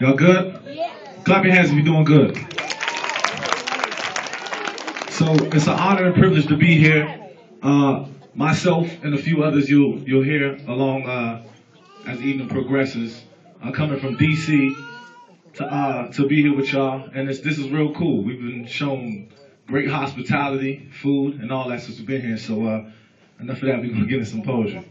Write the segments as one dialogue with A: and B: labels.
A: Y'all good? Clap your hands if you're doing good. So it's an honor and privilege to be here. Myself and a few others you'll hear along as the evening progresses. I'm coming from DC to be here with y'all, and this is real cool. We've been shown great hospitality, food, and all that since we've been here. So enough of that. We're gonna get into some poetry.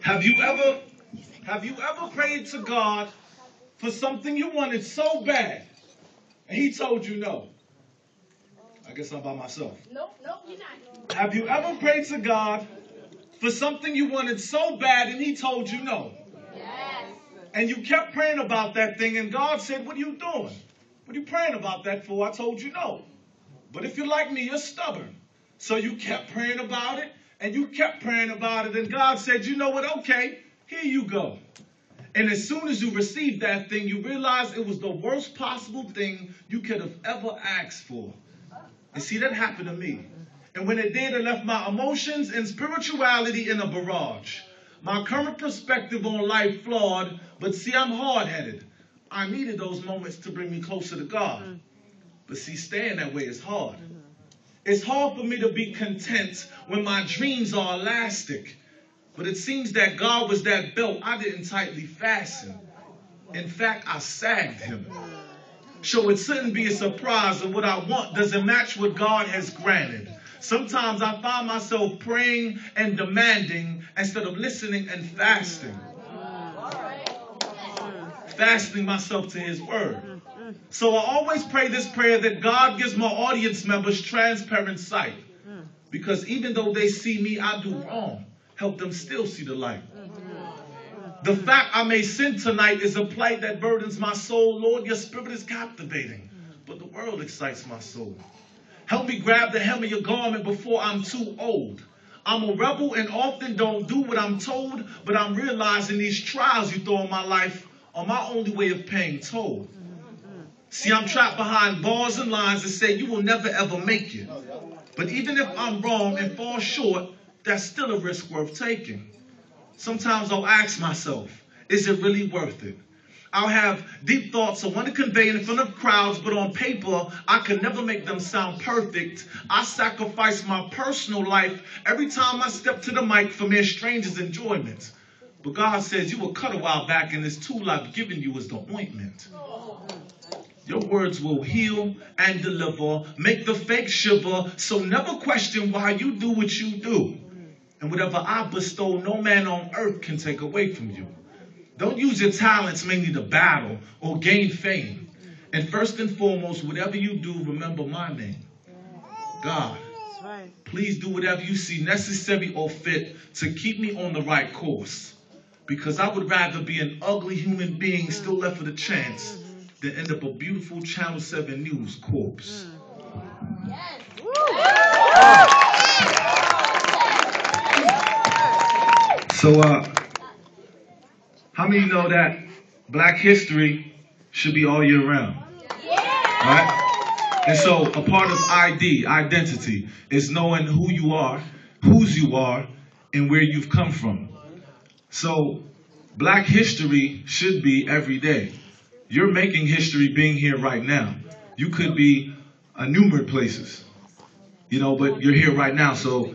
A: Have you ever prayed to God for something you wanted so bad, and He told you no? I guess I'm by myself.
B: Nope, you're not.
A: Have you ever prayed to God for something you wanted so bad, and He told you no?
B: Yes.
A: And you kept praying about that thing, and God said, "What are you doing? What are you praying about that for? I told you no." But if you're like me, you're stubborn. So you kept praying about it, and you kept praying about it, and God said, "You know what? Okay, here you go." And as soon as you received that thing, you realized it was the worst possible thing you could have ever asked for. And see, that happened to me. And when it did, it left my emotions and spirituality in a barrage. My current perspective on life flawed, but see, I'm hard-headed. I needed those moments to bring me closer to God. But see, staying that way is hard. It's hard for me to be content when my dreams are elastic. But it seems that God was that belt I didn't tightly fasten. In fact, I sagged Him. So it shouldn't be a surprise that what I want doesn't match what God has granted. Sometimes I find myself praying and demanding instead of listening and fasting. Fasting myself to His word. So I always pray this prayer that God gives my audience members transparent sight. Because even though they see me, I do wrong. Help them still see the light. The fact I may sin tonight is a plight that burdens my soul. Lord, your spirit is captivating, but the world excites my soul. Help me grab the hem of your garment before I'm too old. I'm a rebel and often don't do what I'm told, but I'm realizing these trials you throw in my life are my only way of paying toll. See, I'm trapped behind bars and lines that say you will never ever make it. But even if I'm wrong and fall short, that's still a risk worth taking. Sometimes I'll ask myself, is it really worth it? I'll have deep thoughts I want to convey in front of crowds, but on paper, I can never make them sound perfect. I sacrifice my personal life every time I step to the mic for mere strangers' enjoyment. But God says you were cut a while back, and this tool I've given you is the ointment. Your words will heal and deliver, make the fake shiver, so never question why you do what you do. And whatever I bestow, no man on earth can take away from you. Don't use your talents mainly to battle or gain fame. And first and foremost, whatever you do, remember my name. God, please do whatever you see necessary or fit to keep me on the right course. Because I would rather be an ugly human being still left with a chance than end up a beautiful Channel 7 News corpse. So, how many know that Black history should be all year round? Right? And so, a part of identity, is knowing who you are, whose you are, and where you've come from. So, Black history should be every day. You're making history being here right now. You could be numerous places, but you're here right now. So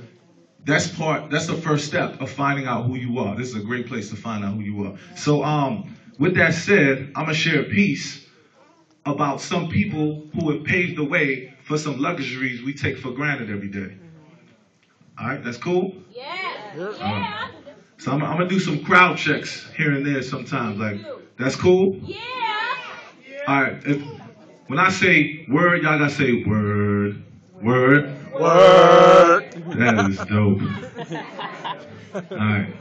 A: that's the first step of finding out who you are. This is a great place to find out who you are. So with that said, I'm gonna share a piece about some people who have paved the way for some luxuries we take for granted every day. All right, that's cool?
B: Yeah.
A: So I'm gonna do some crowd checks here and there sometimes. Like, that's cool?
B: Yeah.
A: All right. When I say word, y'all gotta say word, word,
C: Word.
A: That is dope. All right.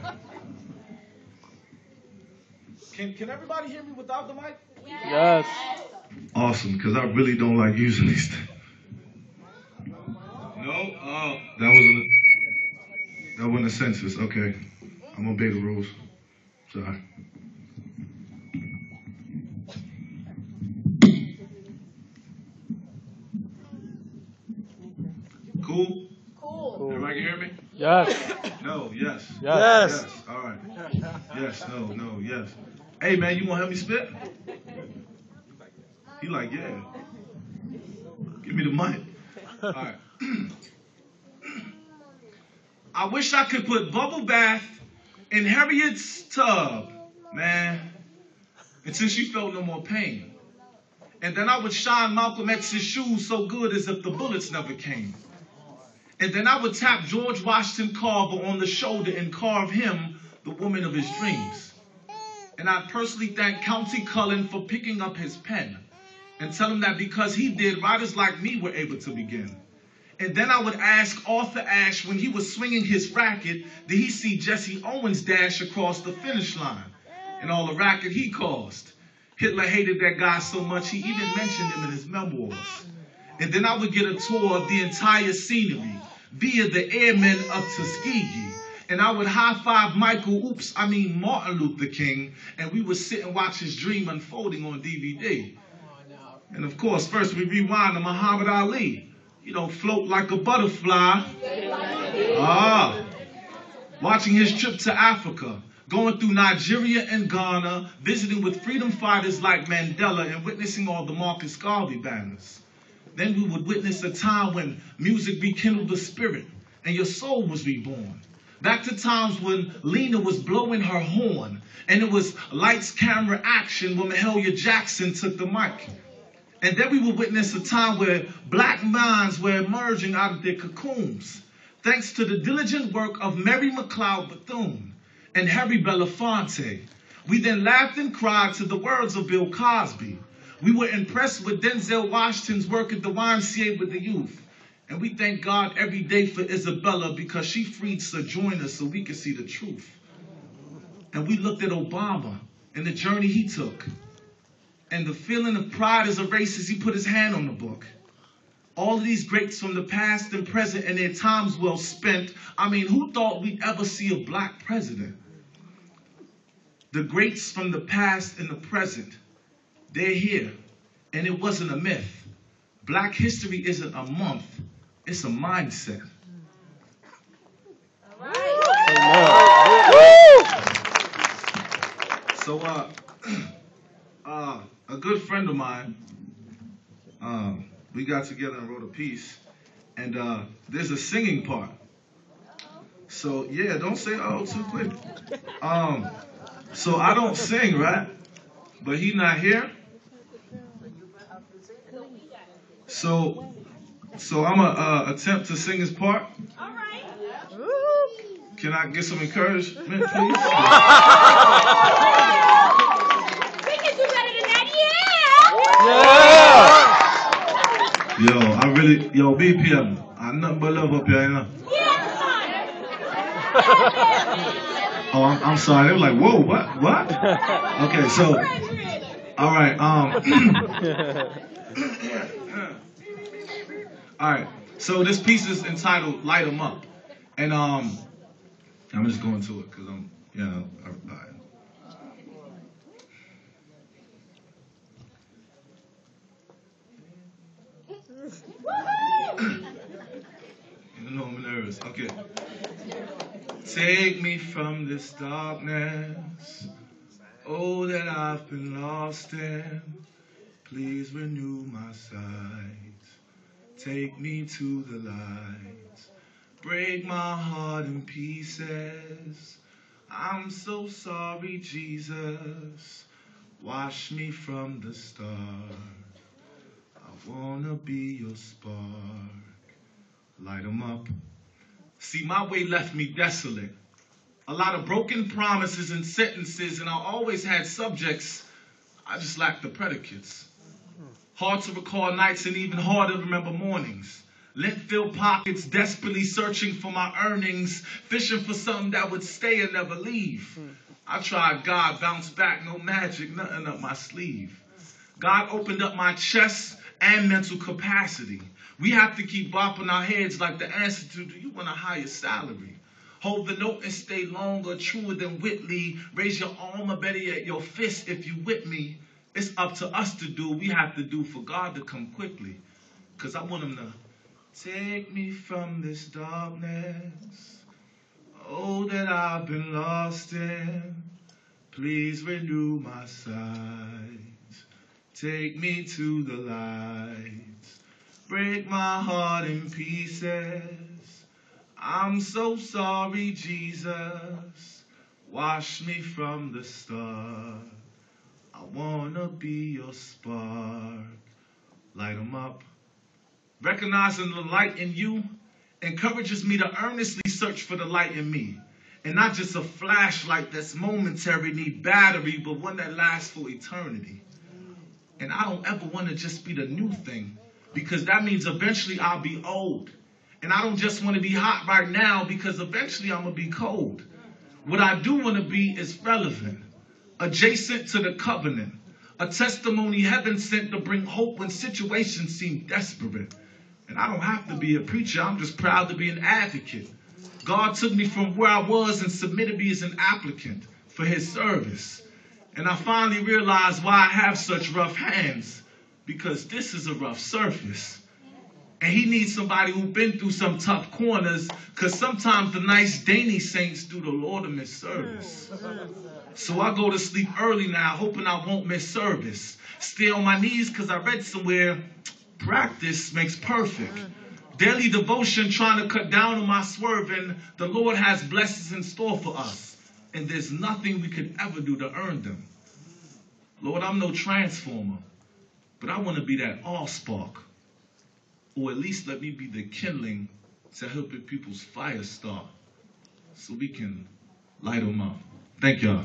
A: Can everybody hear me without the mic?
C: Yes.
A: Awesome, because I really don't like using these things. No? Oh, that wasn't a census. Okay. I'm gonna obey the rules. Sorry. Cool?
B: Cool.
A: Everybody can hear me?
C: Yes.
A: No, yes.
C: Yes.
A: Yes. All right. Yes, no, yes. Hey, man, you want to help me spit? He like, yeah. Give me the mic. All right. I wish I could put bubble bath in Harriet's tub, man, until she felt no more pain. And then I would shine Malcolm X's shoes so good as if the bullets never came. And then I would tap George Washington Carver on the shoulder and carve him the woman of his dreams. And I'd personally thank County Cullen for picking up his pen and tell him that because he did, writers like me were able to begin. And then I would ask Arthur Ashe when he was swinging his racket, did he see Jesse Owens dash across the finish line and all the racket he caused? Hitler hated that guy so much he even mentioned him in his memoirs. And then I would get a tour of the entire scenery via the airmen of Tuskegee. And I would high-five Martin Luther King, and we would sit and watch his dream unfolding on DVD. And of course, first we rewind to Muhammad Ali. You know, float like a butterfly. Watching his trip to Africa, going through Nigeria and Ghana, visiting with freedom fighters like Mandela and witnessing all the Marcus Garvey banners. Then we would witness a time when music rekindled the spirit and your soul was reborn. Back to times when Lena was blowing her horn and it was lights, camera, action when Mahalia Jackson took the mic. And then we would witness a time where black minds were emerging out of their cocoons, thanks to the diligent work of Mary McLeod Bethune and Harry Belafonte. We then laughed and cried to the words of Bill Cosby. We were impressed with Denzel Washington's work at the YMCA with the youth. And we thank God every day for Isabella because she freed Sojourner so we could see the truth. And we looked at Obama and the journey he took. And the feeling of pride as a racist, he put his hand on the book. All of these greats from the past and present and their times well spent. I mean, who thought we'd ever see a black president? The greats from the past and the present, they're here. And it wasn't a myth. Black history isn't a month. It's a mindset.
B: All right.
A: So, a good friend of mine, we got together and wrote a piece, and there's a singing part. So yeah, don't say oh too quick. So I don't sing, right? But he not here. So I'm gonna attempt to sing his part.
B: All right.
A: Can I get some encouragement, please?
B: We can do better than that, yeah.
A: Yo, BPM, I nothing but love up here, you know.
B: Yeah,
A: Oh, I'm sorry. They were like, whoa, what? Okay, so, all right, all right. So this piece is entitled "Light 'Em Up," and I'm just going to it because I'm, you know, all right. You know I'm nervous. Okay. Take me from this darkness, oh, that I've been lost in. Please renew my sight. Take me to the light. Break my heart in pieces. I'm so sorry, Jesus. Wash me from the start. I wanna be your spark. Light 'em up. See, my way left me desolate. A lot of broken promises and sentences, and I always had subjects. I just lacked the predicates. Hard to recall nights and even harder to remember mornings. Lint-filled pockets, desperately searching for my earnings, fishing for something that would stay and never leave. I tried God, bounced back, no magic, nothing up my sleeve. God opened up my chest and mental capacity. We have to keep bopping our heads like the answer to, do you want a higher salary? Hold the note and stay longer, truer than Whitley. Raise your arm or better yet your fist if you with me. It's up to us to do what we have to do for God to come quickly. Because I want him to take me from this darkness. Oh, that I've been lost in. Please renew my sight. Take me to the light. Break my heart in pieces. I'm so sorry, Jesus. Wash me from the start. I wanna be your spark. Light 'em up. Recognizing the light in you encourages me to earnestly search for the light in me. And not just a flashlight that's momentary, need battery, but one that lasts for eternity. And I don't ever want to just be the new thing, because that means eventually I'll be old. And I don't just want to be hot right now, because eventually I'm going to be cold. What I do want to be is relevant, adjacent to the covenant, a testimony heaven sent to bring hope when situations seem desperate. And I don't have to be a preacher. I'm just proud to be an advocate. God took me from where I was and submitted me as an applicant for his service. And I finally realized why I have such rough hands, because this is a rough surface. And he needs somebody who's been through some tough corners, because sometimes the nice dainty saints do the Lord a misservice. So I go to sleep early now, hoping I won't miss service. Stay on my knees because I read somewhere, practice makes perfect. Daily devotion, trying to cut down on my swerving. The Lord has blessings in store for us, and there's nothing we could ever do to earn them. Lord, I'm no transformer, but I want to be that all-spark. Or at least let me be the kindling to help people's fire start, so we can light them up. Thank y'all.